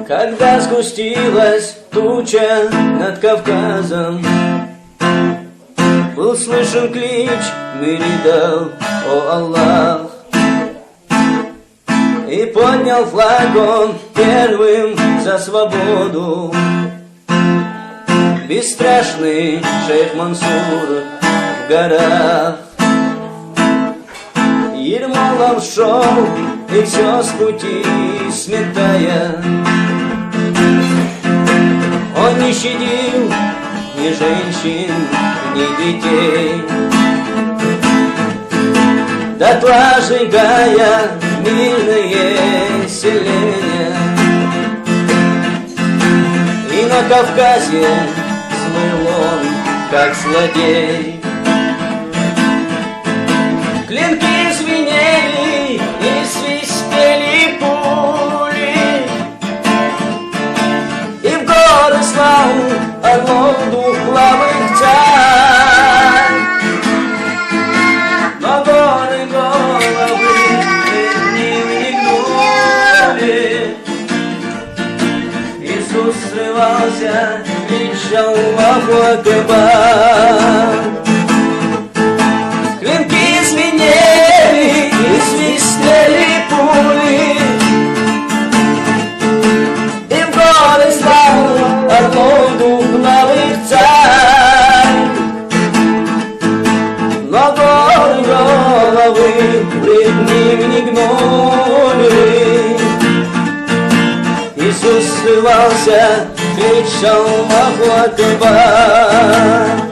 Когда сгустилась туча над Кавказом, был слышен клич Миридал, о Аллах. И поднял флаг он первым за свободу. Бесстрашный шейх Мансур в горах. Ермолом шел и все с пути сметая. Он не щадил ни женщин, ни детей. Дотла сжигая мирные селения. И на Кавказе смыл он, как злодей. Клинки звенели и свистели пули, и в горы слал орлов двухглавых царь. Но горы головы не гнули. Иисус срывался, кричал Аллаху Акбар. Клинки звенели и свистели пули, и в горы слал орлов двухглавых царь. Но горы головы пред ним не гнули. Иисус срывался, кричал Аллаху Акбар.